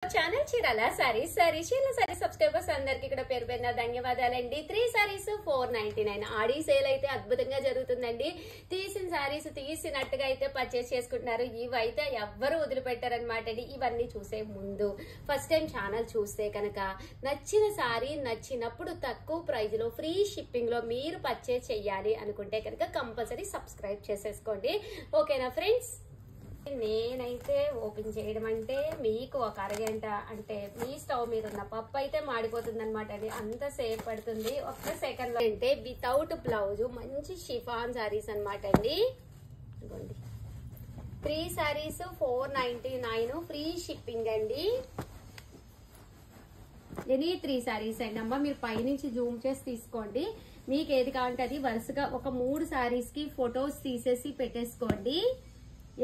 Channel Chirala saris subscribers అందరికి ఇక్కడ పేరు పేరున ధన్యవాదాలండి. 3 సారీస్ 499 ఆడి సేల్ అయితే అద్భుతంగా జరుగుతుందండి. తీసిన సారీస్ తీసినట్టుగా అయితే పర్చేస్ చేసుకుంటున్నారు. ఇవైతే ఎవ్వరు వదిలిపెట్టారనమాట అండి. ఇవన్నీ చూసే ముందు ఫస్ట్ టైం ఛానల్ చూస్తే కనుక నచ్చిన సారీ నచ్చినప్పుడు తక్కువ ప్రైజ్ లో ఫ్రీ షిప్పింగ్ లో మీరు పర్చేస్ చెయ్యాలి అనుకుంటే కనుక కంపల్సరీ సబ్స్క్రైబ్ చేసేసుకోండి. ఓకేనా ఫ్రెండ్స్? నేనైతే ఓపెన్ చేయడం అంటే మీకు ఒక అరగంట అంటే మీ స్టవ్ మీద ఉన్న పప్పు అయితే మాడిపోతుంది అనమాట అండి. అంత సేపు పడుతుంది. ఒక్క సెకండ్ లో అంటే వితౌట్ బ్లౌజ్ మంచి షిఫాన్ సారీస్ అనమాట అండి. ఇదిగోండి 3 సారీస్ 499 ఫ్రీ షిప్పింగ్ అండి. ఎనీ 3 సారీస్ అండి అమ్మ. మీరు పైనుంచి జూమ్ చేసి తీసుకోండి. మీకు ఏది కావాలంటే అది వరుసగా ఒక 3 సారీస్ కి ఫొటోస్ తీసేసి పెట్టేసుకోండి.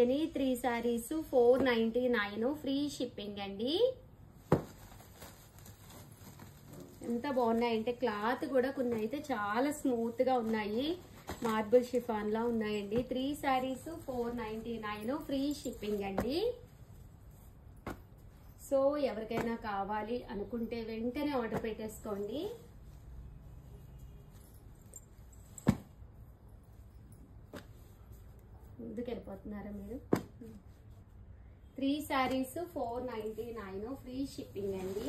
ఎనీ 3 సారీస్ 499 ఫ్రీ షిప్పింగ్ అండి. ఎంత బాగున్నాయంటే క్లాత్ కూడా కొన్ని అయితే చాలా స్మూత్ గా ఉన్నాయి. మార్బుల్ షిఫాన్ లా ఉన్నాయండి. 3 సారీస్ 499 ఫ్రీ షిప్పింగ్ అండి. సో ఎవరికైనా కావాలి అనుకుంటే వెంటనే ఆర్డర్ పెట్టేసుకోండి. ముందుకు వెళ్ళిపోతున్నారా మీరు? 3 సారీస్ 499 ఫ్రీ షిప్పింగ్ అండి.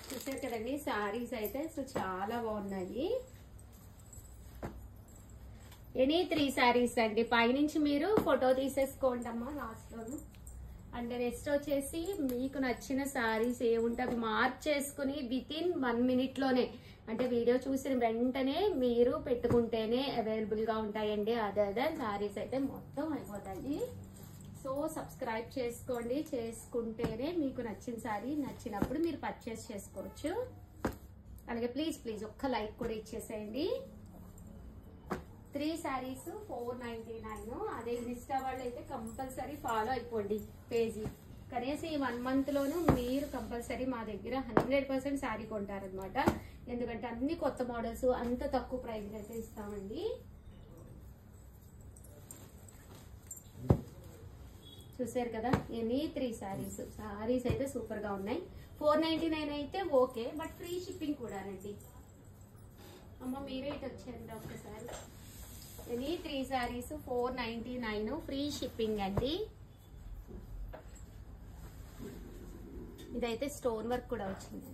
చూసారు కదండి సారీస్ అయితే సో చాలా బాగున్నాయి. ఎనీ 3 సారీస్ అండి. పైనుంచి మీరు ఫోటో తీసేసుకోండి అమ్మా లాస్ట్ లోను. అంటే నెక్స్ట్ వచ్చేసి మీకు నచ్చిన సారీస్ ఏముంటే అవి మార్క్ చేసుకుని విత్ ఇన్ 1 minute లోనే అంటే వీడియో చూసిన వెంటనే మీరు పెట్టుకుంటేనే అవైలబుల్ గా ఉంటాయండి. అదే సారీస్ అయితే మొత్తం అయిపోతాయి. సో సబ్స్క్రైబ్ చేసుకోండి. చేసుకుంటేనే మీకు నచ్చిన సారీ నచ్చినప్పుడు మీరు పర్చేస్ చేసుకోవచ్చు. అలాగే ప్లీజ్ ఒక్క లైక్ కూడా ఇచ్చేసేయండి. 3 సారీస్ 499. అదే ఇన్స్టా వాళ్ళు అయితే కంపల్సరీ ఫాలో అయిపోండి పేజీ. కనీసం ఈ 1 month లోనూ మీరు కంపల్సరీ మా దగ్గర 100% సారీ కొంటారనమాట. ఎందుకంటే అన్ని కొత్త మోడల్స్ అంత తక్కువ ప్రైస్ అయితే ఇస్తామండి. చూసారు కదా ఎనీ 3 సారీస్ అయితే సూపర్ గా ఉన్నాయి. 499 అయితే ఓకే, బట్ ఫ్రీ షిప్పింగ్ కూడానండి. అమ్మ మీరే ఇటు వచ్చేయండి ఒక్కసారి. ఎనీ 3 సారీస్ 499 ఫ్రీ షిప్పింగ్ అండి. ఇదైతే స్టోన్ వర్క్ కూడా వచ్చింది.